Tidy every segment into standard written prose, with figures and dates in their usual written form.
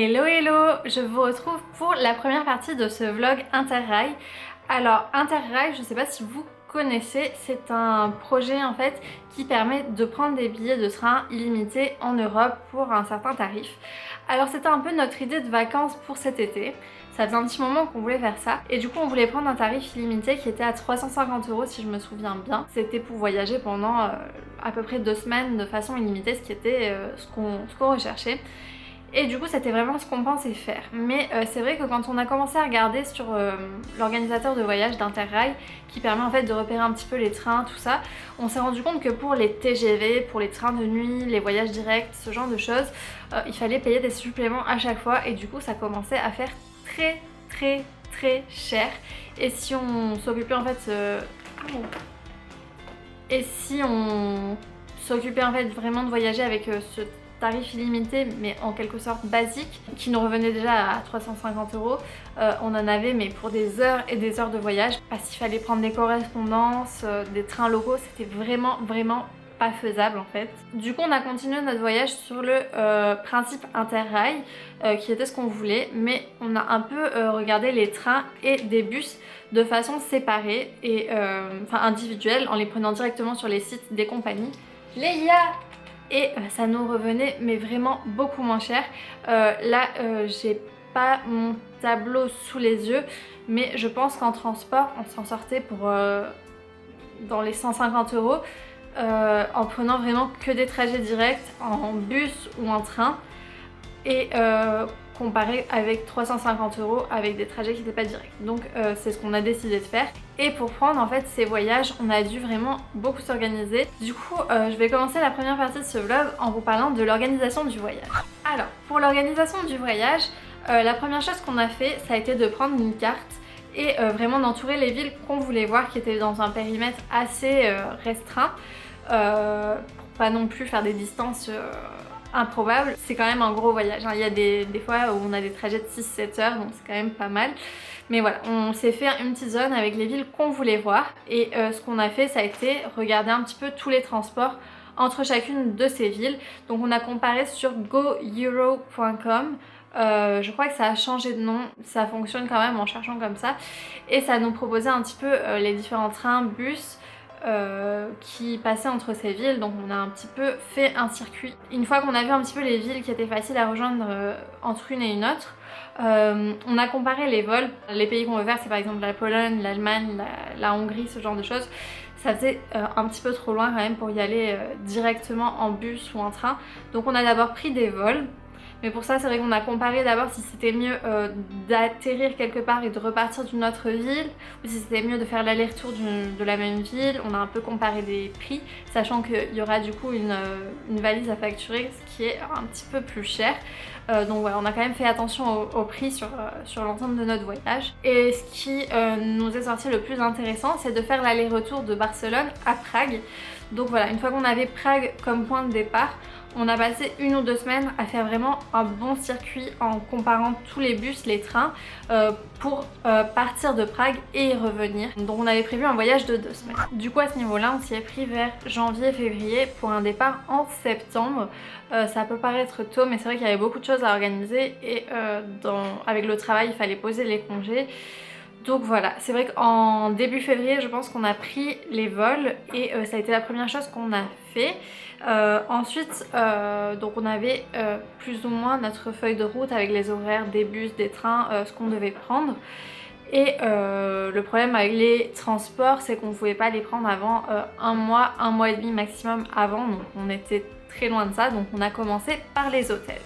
Hello hello, je vous retrouve pour la première partie de ce vlog Interrail. Alors Interrail, je ne sais pas si vous connaissez, c'est un projet en fait qui permet de prendre des billets de train illimités en Europe pour un certain tarif. Alors c'était un peu notre idée de vacances pour cet été. Ça faisait un petit moment qu'on voulait faire ça et du coup on voulait prendre un tarif illimité qui était à 350 € si je me souviens bien. C'était pour voyager pendant à peu près 2 semaines de façon illimitée, ce qui était ce qu'on recherchait. Et du coup c'était vraiment ce qu'on pensait faire. Mais c'est vrai que quand on a commencé à regarder sur l'organisateur de voyage d'Interrail, qui permet en fait de repérer un petit peu les trains, tout ça, on s'est rendu compte que pour les TGV, pour les trains de nuit, les voyages directs, ce genre de choses, il fallait payer des suppléments à chaque fois et du coup ça commençait à faire très cher. Et si on s'occupait en fait... Et si on s'occupait en fait vraiment de voyager avec ce tarif illimité mais en quelque sorte basique qui nous revenait déjà à 350 €, on en avait mais pour des heures et des heures de voyage parce qu'il fallait prendre des correspondances, des trains locaux, c'était vraiment pas faisable en fait. Du coup on a continué notre voyage sur le principe Interrail qui était ce qu'on voulait, mais on a un peu regardé les trains et des bus de façon séparée et enfin individuelle en les prenant directement sur les sites des compagnies. Léa! Et ça nous revenait mais vraiment beaucoup moins cher. Là j'ai pas mon tableau sous les yeux mais je pense qu'en transport on s'en sortait pour dans les 150 € en prenant vraiment que des trajets directs en bus ou en train et comparé avec 350 € avec des trajets qui n'étaient pas directs. Donc c'est ce qu'on a décidé de faire. Et pour prendre en fait ces voyages, on a dû vraiment beaucoup s'organiser. Du coup, je vais commencer la première partie de ce vlog en vous parlant de l'organisation du voyage. Alors, pour l'organisation du voyage, la première chose qu'on a fait, ça a été de prendre une carte et vraiment d'entourer les villes qu'on voulait voir qui étaient dans un périmètre assez restreint pour pas non plus faire des distances improbable. C'est quand même un gros voyage, hein. Il y a des fois où on a des trajets de 6-7 heures, donc c'est quand même pas mal. Mais voilà, on s'est fait une petite zone avec les villes qu'on voulait voir. Et ce qu'on a fait, ça a été regarder un petit peu tous les transports entre chacune de ces villes. Donc on a comparé sur goeuro.com. Je crois que ça a changé de nom, ça fonctionne quand même en cherchant comme ça. Et ça nous proposait un petit peu les différents trains, bus, qui passaient entre ces villes. Donc on a un petit peu fait un circuit. Une fois qu'on a vu un petit peu les villes qui étaient faciles à rejoindre entre une et une autre, on a comparé les vols. Les pays qu'on veut faire, c'est par exemple la Pologne, l'Allemagne, la Hongrie, ce genre de choses. Ça faisait un petit peu trop loin quand même pour y aller directement en bus ou en train. Donc on a d'abord pris des vols. Mais pour ça, c'est vrai qu'on a comparé d'abord si c'était mieux d'atterrir quelque part et de repartir d'une autre ville ou si c'était mieux de faire l'aller-retour de la même ville. On a un peu comparé des prix, sachant qu'il y aura du coup une valise à facturer, ce qui est un petit peu plus cher. Donc voilà, on a quand même fait attention au prix sur l'ensemble de notre voyage. Et ce qui nous est sorti le plus intéressant, c'est de faire l'aller-retour de Barcelone à Prague. Donc voilà, une fois qu'on avait Prague comme point de départ, on a passé 1 ou 2 semaines à faire vraiment un bon circuit en comparant tous les bus, les trains pour partir de Prague et y revenir. Donc on avait prévu un voyage de 2 semaines. Du coup à ce niveau-là, on s'y est pris vers janvier-février pour un départ en septembre. Ça peut paraître tôt, mais c'est vrai qu'il y avait beaucoup de choses à organiser et avec le travail, il fallait poser les congés. Donc voilà, c'est vrai qu'en début février, je pense qu'on a pris les vols et ça a été la première chose qu'on a fait. Ensuite, donc on avait plus ou moins notre feuille de route avec les horaires des bus, des trains, ce qu'on devait prendre. Et le problème avec les transports, c'est qu'on ne pouvait pas les prendre avant un mois et demi maximum avant. Donc on était très loin de ça, donc on a commencé par les hôtels.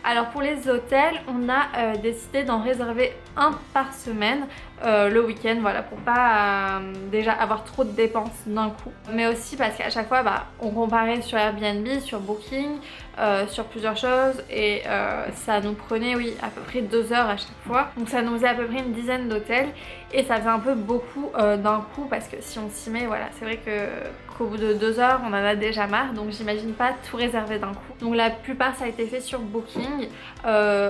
Alors pour les hôtels, on a décidé d'en réserver un par semaine le week-end, voilà, pour pas déjà avoir trop de dépenses d'un coup. Mais aussi parce qu'à chaque fois, on comparait sur Airbnb, sur Booking, sur plusieurs choses et ça nous prenait, oui, à peu près 2 heures à chaque fois. Donc ça nous faisait à peu près une dizaine d'hôtels et ça faisait un peu beaucoup d'un coup parce que si on s'y met, voilà, c'est vrai qu'au bout de 2 heures, on en a déjà marre, donc j'imagine pas tout réserver d'un coup. Donc la plupart, ça a été fait sur Booking.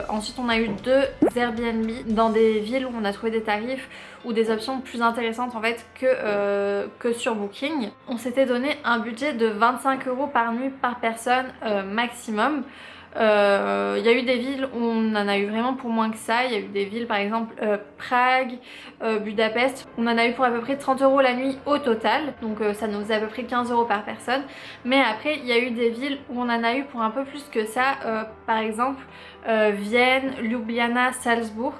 Ensuite, on a eu 2 Airbnb dans des villes où on a trouvé des tarifs ou des options plus intéressantes en fait que sur Booking. On s'était donné un budget de 25 € par nuit par personne maximum. Il y a eu des villes où on en a eu vraiment pour moins que ça. Il y a eu des villes par exemple Prague, Budapest, on en a eu pour à peu près 30 € la nuit au total, donc ça nous faisait à peu près 15 € par personne. Mais après il y a eu des villes où on en a eu pour un peu plus que ça, par exemple Vienne, Ljubljana, Salzbourg.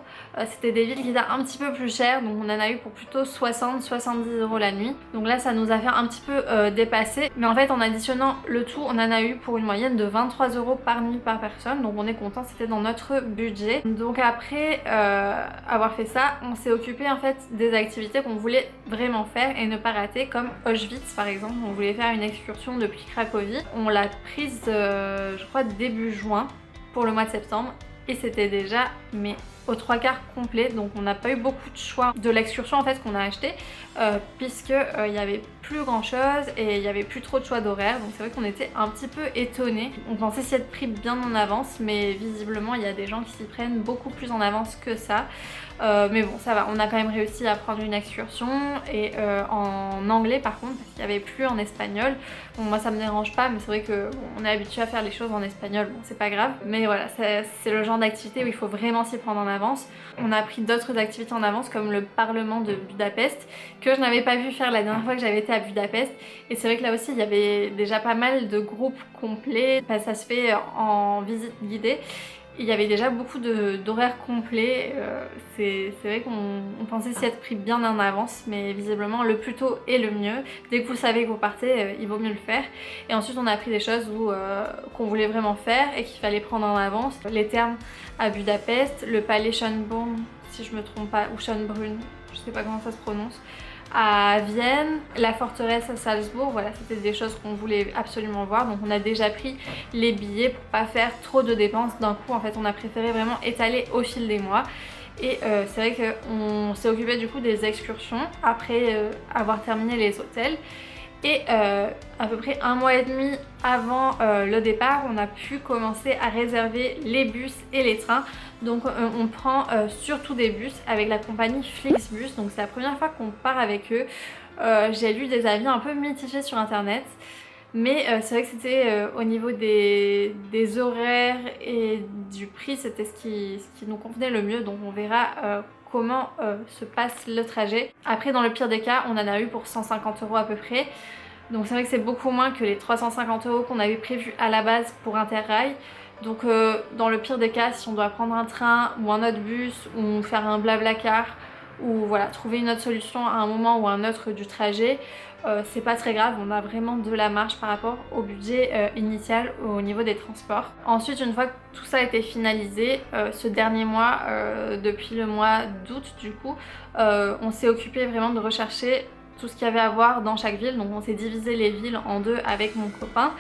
C'était des villes qui étaient un petit peu plus chères, donc on en a eu pour plutôt 60-70 € la nuit. Donc là ça nous a fait un petit peu dépasser, mais en fait en additionnant le tout on en a eu pour une moyenne de 23 € par nuit par personne, donc on est content, c'était dans notre budget. Donc après avoir fait ça, on s'est occupé en fait des activités qu'on voulait vraiment faire et ne pas rater, comme Auschwitz par exemple. On voulait faire une excursion depuis Cracovie, on l'a prise je crois début juin pour le mois de septembre et c'était déjà mais aux 3/4 complet, donc on n'a pas eu beaucoup de choix de l'excursion en fait qu'on a acheté puisque il y avait plus grand chose et il y avait plus trop de choix d'horaire, donc c'est vrai qu'on était un petit peu étonnés. On pensait s'y être pris bien en avance, mais visiblement il y a des gens qui s'y prennent beaucoup plus en avance que ça. Mais bon ça va, on a quand même réussi à prendre une excursion et en anglais par contre, parce qu'il n'y avait plus en espagnol. Bon moi ça me dérange pas, mais c'est vrai que bon, on est habitué à faire les choses en espagnol, bon c'est pas grave. Mais voilà, c'est le genre d'activité où il faut vraiment s'y prendre en avance. On a pris d'autres activités en avance comme le Parlement de Budapest, que je n'avais pas vu faire la dernière fois que j'avais été à Budapest. Et c'est vrai que là aussi il y avait déjà pas mal de groupes complets, ça se fait en visite guidée. Il y avait déjà beaucoup d'horaires complets, c'est vrai qu'on pensait s'y être pris bien en avance, mais visiblement le plus tôt est le mieux. Dès que vous savez que vous partez, il vaut mieux le faire. Et ensuite on a appris des choses qu'on voulait vraiment faire et qu'il fallait prendre en avance. Les thermes à Budapest, le palais Schönbrunn, si je me trompe pas, ou Schönbrunn, je sais pas comment ça se prononce, à Vienne, la forteresse à Salzbourg. Voilà, c'était des choses qu'on voulait absolument voir, donc on a déjà pris les billets pour pas faire trop de dépenses d'un coup. En fait on a préféré vraiment étaler au fil des mois. Et c'est vrai qu'on s'est occupé du coup des excursions après avoir terminé les hôtels. Et à peu près un mois et demi avant le départ, on a pu commencer à réserver les bus et les trains. Donc on prend surtout des bus avec la compagnie Flixbus. Donc c'est la première fois qu'on part avec eux. J'ai lu des avis un peu mitigés sur internet. Mais c'est vrai que c'était au niveau des horaires et du prix, c'était ce qui nous convenait le mieux. Donc on verra comment se passe le trajet. Après dans le pire des cas, on en a eu pour 150 € à peu près. Donc c'est vrai que c'est beaucoup moins que les 350 € qu'on avait prévu à la base pour Interrail. Donc dans le pire des cas, si on doit prendre un train ou un autre bus ou faire un blablacar ou voilà, trouver une autre solution à un moment ou à un autre du trajet, c'est pas très grave, on a vraiment de la marge par rapport au budget initial au niveau des transports. Ensuite, une fois que tout ça a été finalisé, ce dernier mois, depuis le mois d'août du coup, on s'est occupé vraiment de rechercher tout ce qu'il y avait à voir dans chaque ville. Donc on s'est divisé les villes en deux avec mon copain.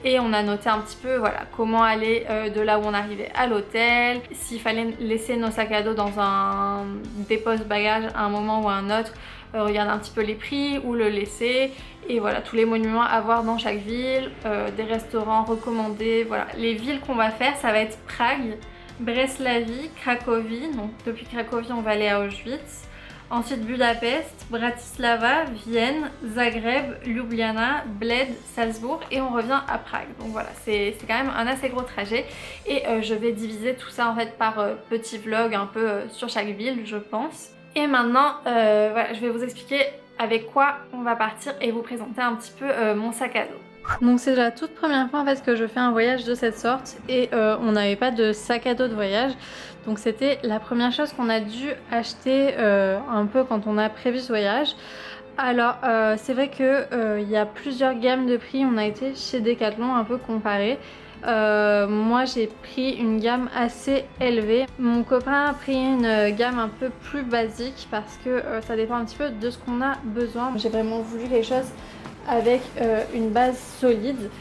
Et on a noté un petit peu voilà, comment aller de là où on arrivait à l'hôtel, s'il fallait laisser nos sacs à dos dans un dépose-bagages à un moment ou à un autre, regarder un petit peu les prix, où le laisser, et voilà, tous les monuments à voir dans chaque ville, des restaurants recommandés, voilà. Les villes qu'on va faire, ça va être Prague, Breslavie, Cracovie, donc depuis Cracovie on va aller à Auschwitz. Ensuite Budapest, Bratislava, Vienne, Zagreb, Ljubljana, Bled, Salzbourg et on revient à Prague. Donc voilà, c'est quand même un assez gros trajet et je vais diviser tout ça en fait par petits vlogs un peu sur chaque ville je pense. Et maintenant voilà, je vais vous expliquer avec quoi on va partir et vous présenter un petit peu mon sac à dos. Donc c'est la toute première fois en fait que je fais un voyage de cette sorte et on n'avait pas de sac à dos de voyage, donc c'était la première chose qu'on a dû acheter un peu quand on a prévu ce voyage. Alors c'est vrai que il y a plusieurs gammes de prix, on a été chez Decathlon un peu comparé. Moi j'ai pris une gamme assez élevée, mon copain a pris une gamme un peu plus basique parce que ça dépend un petit peu de ce qu'on a besoin. J'ai vraiment voulu quelque chose avec une base solide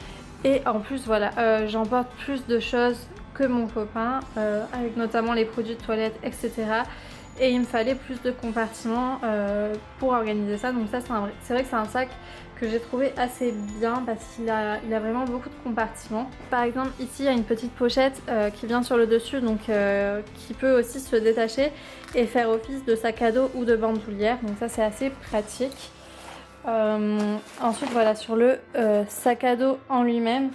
et en plus voilà, j'emporte plus de choses que mon copain avec notamment les produits de toilette etc. Et il me fallait plus de compartiments pour organiser ça, donc ça c'est vrai que c'est un sac que j'ai trouvé assez bien parce qu'il a vraiment beaucoup de compartiments. Par exemple ici il y a une petite pochette qui vient sur le dessus, donc qui peut aussi se détacher et faire office de sac à dos ou de bandoulière, donc ça c'est assez pratique. Ensuite voilà, sur le sac à dos en lui-même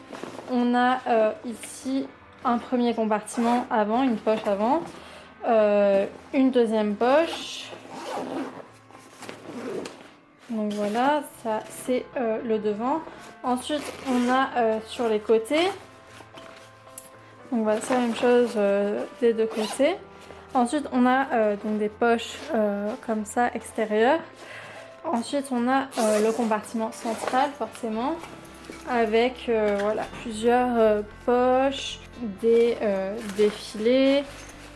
on a ici un premier compartiment avant, une poche avant, une deuxième poche. Donc voilà, ça c'est le devant. Ensuite on a sur les côtés, donc voilà c'est la même chose des deux côtés. Ensuite on a donc des poches comme ça extérieures. Ensuite on a le compartiment central forcément avec voilà, plusieurs poches, des filets.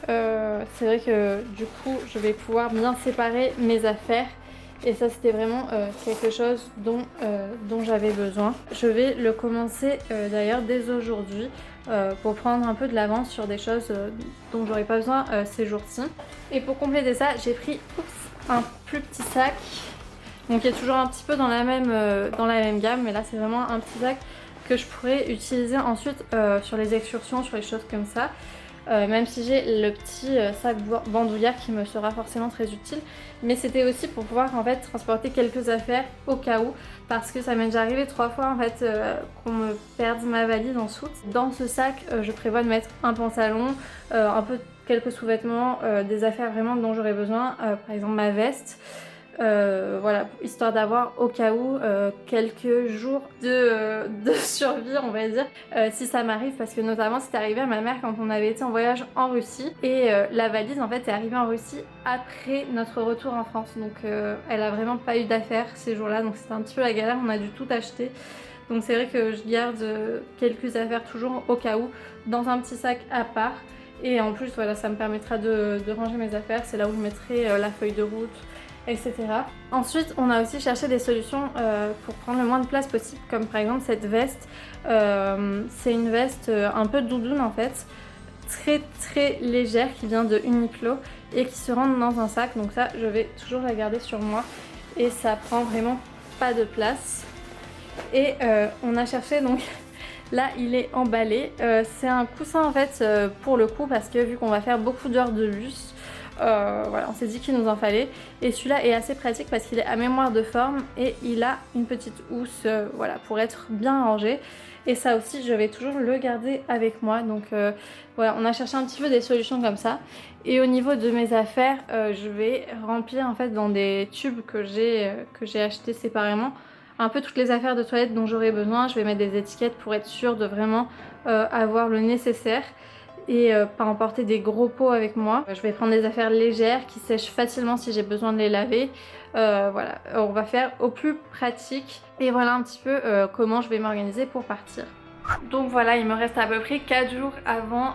C'est vrai que du coup je vais pouvoir bien séparer mes affaires. Et ça c'était vraiment quelque chose dont j'avais besoin. Je vais le commencer d'ailleurs dès aujourd'hui pour prendre un peu de l'avance sur des choses dont j'aurais pas besoin ces jours-ci. Et pour compléter ça, j'ai pris un plus petit sac. Donc qui est toujours un petit peu dans la même gamme, mais là c'est vraiment un petit sac que je pourrais utiliser ensuite sur les excursions, sur les choses comme ça. Même si j'ai le petit sac bandoulière qui me sera forcément très utile, mais c'était aussi pour pouvoir en fait transporter quelques affaires au cas où, parce que ça m'est déjà arrivé 3 fois en fait qu'on me perde ma valise en soute. Dans ce sac je prévois de mettre un pantalon, un peu quelques sous-vêtements, des affaires vraiment dont j'aurais besoin, par exemple ma veste. Voilà, histoire d'avoir au cas où quelques jours de survie on va dire, si ça m'arrive, parce que notamment c'est arrivé à ma mère quand on avait été en voyage en Russie et la valise en fait est arrivée en Russie après notre retour en France, donc elle a vraiment pas eu d'affaires ces jours là, donc c'était un petit peu la galère, on a dû tout acheter. Donc c'est vrai que je garde quelques affaires toujours au cas où dans un petit sac à part, et en plus voilà ça me permettra de ranger mes affaires, c'est là où je mettrai la feuille de route, etc. Ensuite on a aussi cherché des solutions pour prendre le moins de place possible, comme par exemple cette veste. C'est une veste un peu doudoune en fait, très légère, qui vient de Uniqlo et qui se rentre dans un sac, donc ça je vais toujours la garder sur moi et ça prend vraiment pas de place. Et on a cherché donc là il est emballé, c'est un coussin en fait pour le coup, parce que vu qu'on va faire beaucoup d'heures de bus, voilà, on s'est dit qu'il nous en fallait, et celui-là est assez pratique parce qu'il est à mémoire de forme et il a une petite housse voilà, pour être bien rangé, et ça aussi je vais toujours le garder avec moi. Donc voilà, on a cherché un petit peu des solutions comme ça. Et au niveau de mes affaires, je vais remplir en fait dans des tubes que j'ai achetés séparément un peu toutes les affaires de toilette dont j'aurai besoin. Je vais mettre des étiquettes pour être sûre de vraiment avoir le nécessaire et pas emporter des gros pots avec moi. Je vais prendre des affaires légères qui sèchent facilement si j'ai besoin de les laver. Voilà, on va faire au plus pratique, et voilà un petit peu comment je vais m'organiser pour partir. Donc voilà, il me reste à peu près 4 jours avant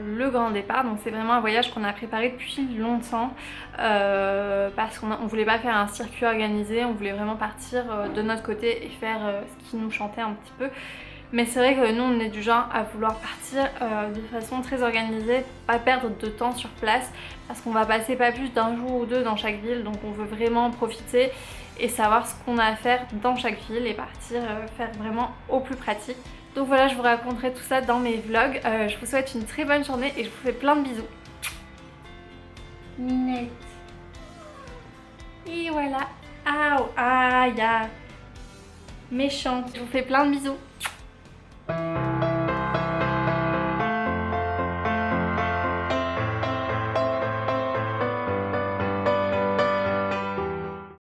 le grand départ. Donc c'est vraiment un voyage qu'on a préparé depuis longtemps parce qu'on voulait pas faire un circuit organisé, on voulait vraiment partir de notre côté et faire ce qui nous chantait un petit peu. Mais c'est vrai que nous on est du genre à vouloir partir de façon très organisée, pas perdre de temps sur place, parce qu'on va passer pas plus d'un jour ou deux dans chaque ville, donc on veut vraiment profiter et savoir ce qu'on a à faire dans chaque ville et partir faire vraiment au plus pratique. Donc voilà, je vous raconterai tout ça dans mes vlogs. Je vous souhaite une très bonne journée et je vous fais plein de bisous. Minette. Et voilà. Aïe, aïe. Méchante. Je vous fais plein de bisous.